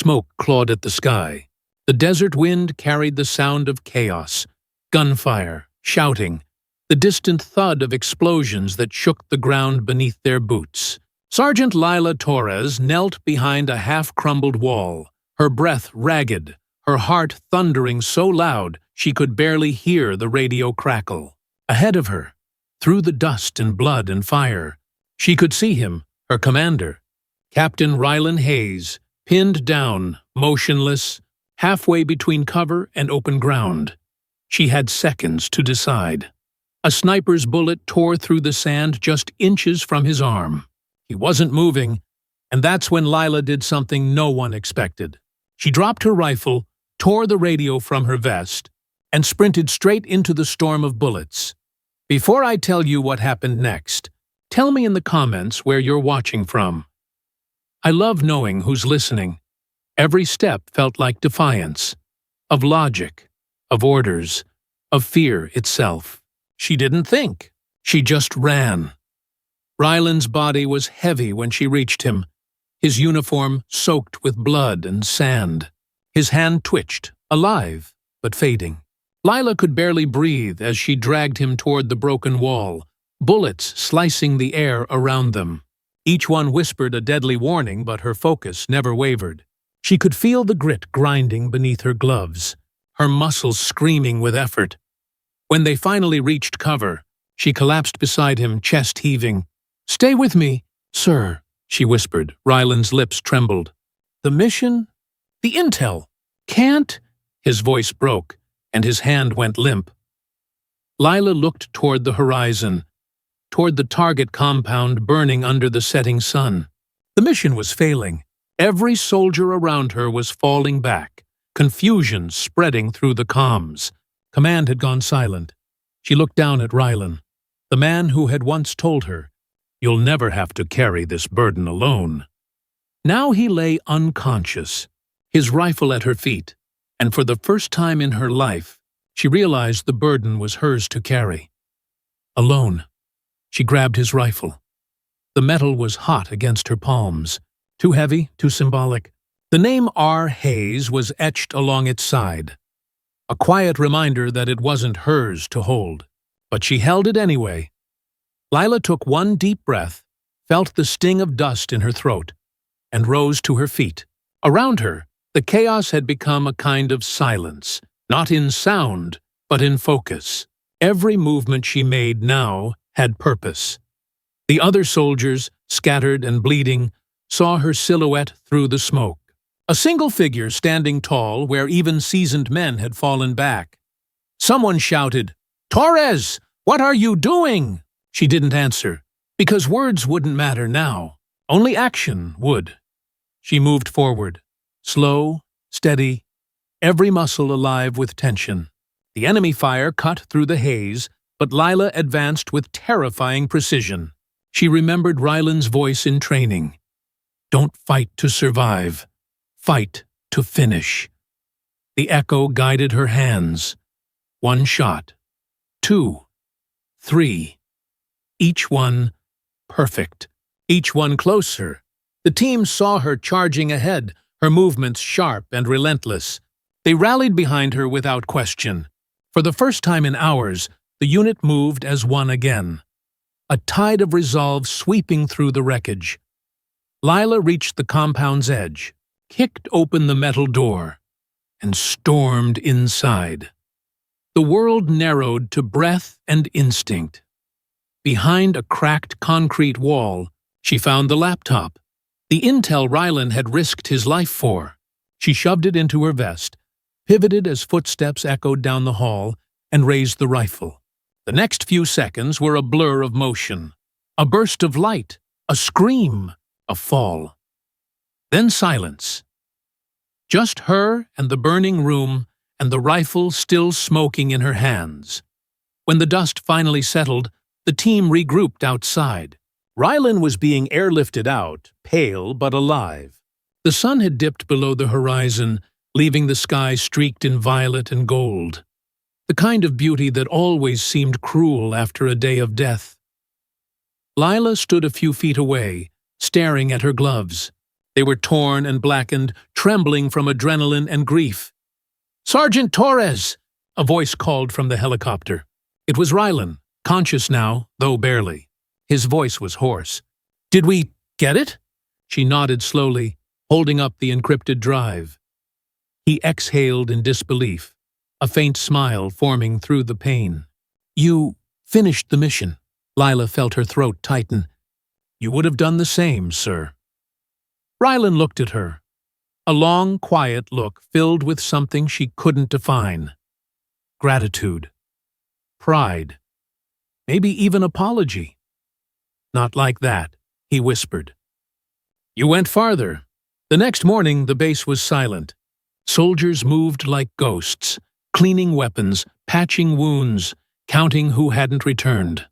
Smoke clawed at the sky. The desert wind carried the sound of chaos, gunfire, shouting, the distant thud of explosions that shook the ground beneath their boots. Sergeant Lila Torres knelt behind a half-crumbled wall, her breath ragged, her heart thundering so loud she could barely hear the radio crackle. Ahead of her, through the dust and blood and fire, she could see him, her commander, Captain Rylan Hayes, pinned down, motionless, halfway between cover and open ground. She had seconds to decide. A sniper's bullet tore through the sand just inches from his arm. He wasn't moving, and that's when Lila did something no one expected. She dropped her rifle, tore the radio from her vest, and sprinted straight into the storm of bullets. Before I tell you what happened next, tell me in the comments where you're watching from. I love knowing who's listening. Every step felt like defiance, of logic, of orders, of fear itself. She didn't think. She just ran. Rylan's body was heavy when she reached him, his uniform soaked with blood and sand. His hand twitched, alive, but fading. Lila could barely breathe as she dragged him toward the broken wall, bullets slicing the air around them. Each one whispered a deadly warning, but her focus never wavered. She could feel the grit grinding beneath her gloves, her muscles screaming with effort. When they finally reached cover, she collapsed beside him, chest heaving. "Stay with me, sir," she whispered. Rylan's lips trembled. "The mission? The intel? Can't?" His voice broke, and his hand went limp. Lila looked toward the horizon, toward the target compound burning under the setting sun. The mission was failing. Every soldier around her was falling back, confusion spreading through the comms. Command had gone silent. She looked down at Rylan, the man who had once told her, "You'll never have to carry this burden alone." Now he lay unconscious, his rifle at her feet, and for the first time in her life, she realized the burden was hers to carry. Alone, she grabbed his rifle. The metal was hot against her palms, too heavy, too symbolic. The name R. Hayes was etched along its side, a quiet reminder that it wasn't hers to hold. But she held it anyway. Lila took one deep breath, felt the sting of dust in her throat, and rose to her feet. Around her, the chaos had become a kind of silence, not in sound, but in focus. Every movement she made now had purpose. The other soldiers, scattered and bleeding, saw her silhouette through the smoke. A single figure standing tall where even seasoned men had fallen back. Someone shouted, "Torres, what are you doing?" She didn't answer, because words wouldn't matter now. Only action would. She moved forward, slow, steady, every muscle alive with tension. The enemy fire cut through the haze, but Lila advanced with terrifying precision. She remembered Rylan's voice in training. "Don't fight to survive. Fight to finish." The echo guided her hands. One shot. 2. 3. Each one perfect. Each one closer. The team saw her charging ahead, her movements sharp and relentless. They rallied behind her without question. For the first time in hours, the unit moved as one again. A tide of resolve sweeping through the wreckage. Lila reached the compound's edge, kicked open the metal door, and stormed inside. The world narrowed to breath and instinct. Behind a cracked concrete wall, she found the laptop, the intel Rylan had risked his life for. She shoved it into her vest, pivoted as footsteps echoed down the hall, and raised the rifle. The next few seconds were a blur of motion, a burst of light, a scream, a fall. Then silence. Just her and the burning room, and the rifle still smoking in her hands. When the dust finally settled, the team regrouped outside. Rylan was being airlifted out, pale but alive. The sun had dipped below the horizon, leaving the sky streaked in violet and gold. The kind of beauty that always seemed cruel after a day of death. Lila stood a few feet away, staring at her gloves. They were torn and blackened, trembling from adrenaline and grief. "Sergeant Torres!" a voice called from the helicopter. It was Rylan, conscious now, though barely. His voice was hoarse. "Did we get it?" She nodded slowly, holding up the encrypted drive. He exhaled in disbelief, a faint smile forming through the pain. "You finished the mission." Lila felt her throat tighten. "You would have done the same, sir." Rylan looked at her, a long, quiet look filled with something she couldn't define. Gratitude. Pride. Maybe even apology. "Not like that," he whispered. "You went farther." The next morning, the base was silent. Soldiers moved like ghosts, cleaning weapons, patching wounds, counting who hadn't returned.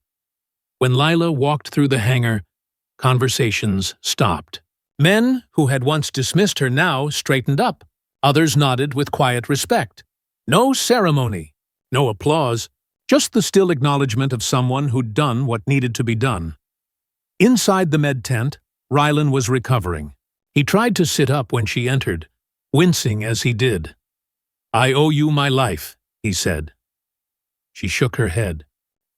When Lila walked through the hangar, conversations stopped. Men who had once dismissed her now straightened up. Others nodded with quiet respect. No ceremony, no applause, just the still acknowledgement of someone who'd done what needed to be done. Inside the med tent, Rylan was recovering. He tried to sit up when she entered, wincing as he did. "I owe you my life," he said. She shook her head.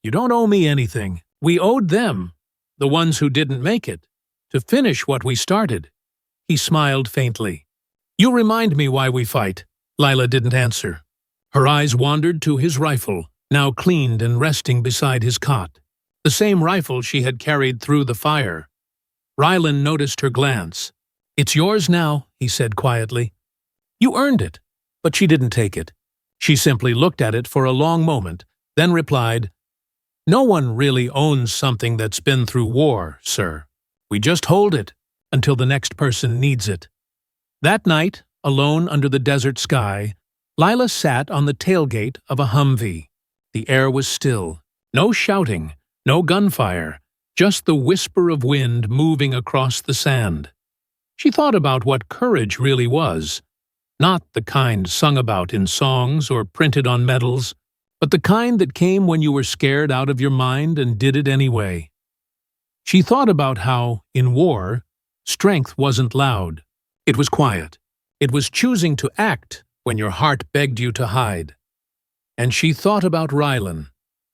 "You don't owe me anything. We owed them, the ones who didn't make it, to finish what we started." He smiled faintly. "You remind me why we fight." Lila didn't answer. Her eyes wandered to his rifle, now cleaned and resting beside his cot. The same rifle she had carried through the fire. Rylan noticed her glance. "It's yours now," he said quietly. "You earned it." But she didn't take it. She simply looked at it for a long moment, then replied, "No one really owns something that's been through war, sir. We just hold it until the next person needs it." That night, alone under the desert sky, Lila sat on the tailgate of a Humvee. The air was still. No shouting, no gunfire, just the whisper of wind moving across the sand. She thought about what courage really was. Not the kind sung about in songs or printed on medals, but the kind that came when you were scared out of your mind and did it anyway. She thought about how, in war, strength wasn't loud. It was quiet. It was choosing to act when your heart begged you to hide. And she thought about Rylan,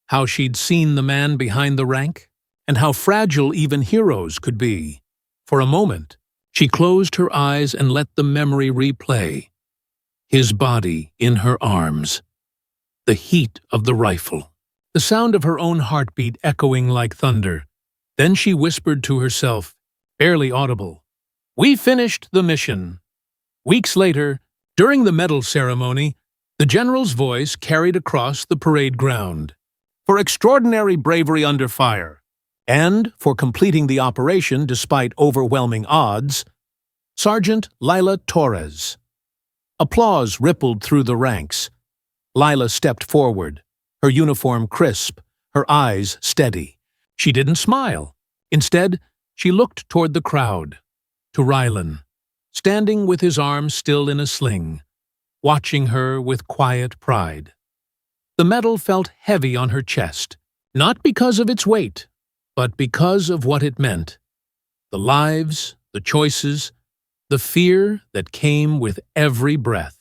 how she'd seen the man behind the rank, and how fragile even heroes could be. For a moment, she closed her eyes and let the memory replay. His body in her arms. The heat of the rifle. The sound of her own heartbeat echoing like thunder. Then she whispered to herself, barely audible, "We finished the mission." Weeks later, during the medal ceremony, the general's voice carried across the parade ground. "For extraordinary bravery under fire, and for completing the operation despite overwhelming odds, Sergeant Lila Torres." Applause rippled through the ranks. Lila stepped forward, her uniform crisp, her eyes steady. She didn't smile. Instead, she looked toward the crowd, to Rylan, standing with his arm still in a sling, watching her with quiet pride. The medal felt heavy on her chest, not because of its weight, but because of what it meant. The lives, the choices, the fear that came with every breath.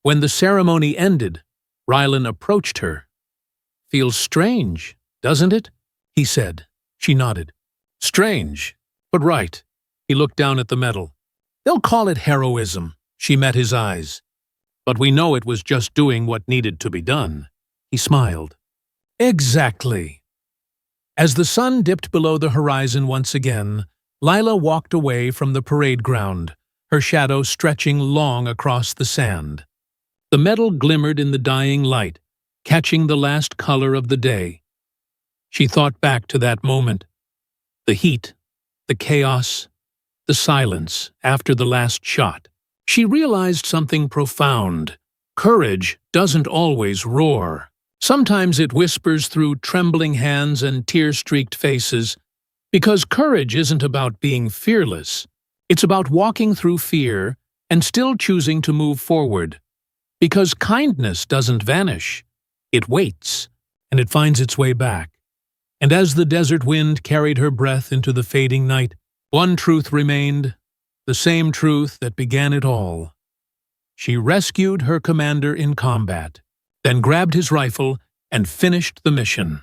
When the ceremony ended, Rylan approached her. "Feels strange, doesn't it?" he said. She nodded. "Strange, but right." He looked down at the medal. "They'll call it heroism." She met his eyes. "But we know it was just doing what needed to be done." He smiled. "Exactly." As the sun dipped below the horizon once again, Lila walked away from the parade ground, her shadow stretching long across the sand. The medal glimmered in the dying light, catching the last color of the day. She thought back to that moment. The heat, the chaos, the silence after the last shot. She realized something profound. Courage doesn't always roar. Sometimes it whispers through trembling hands and tear-streaked faces. Because courage isn't about being fearless. It's about walking through fear and still choosing to move forward. Because kindness doesn't vanish. It waits, and it finds its way back. And as the desert wind carried her breath into the fading night, one truth remained: the same truth that began it all. She rescued her commander in combat, then grabbed his rifle and finished the mission.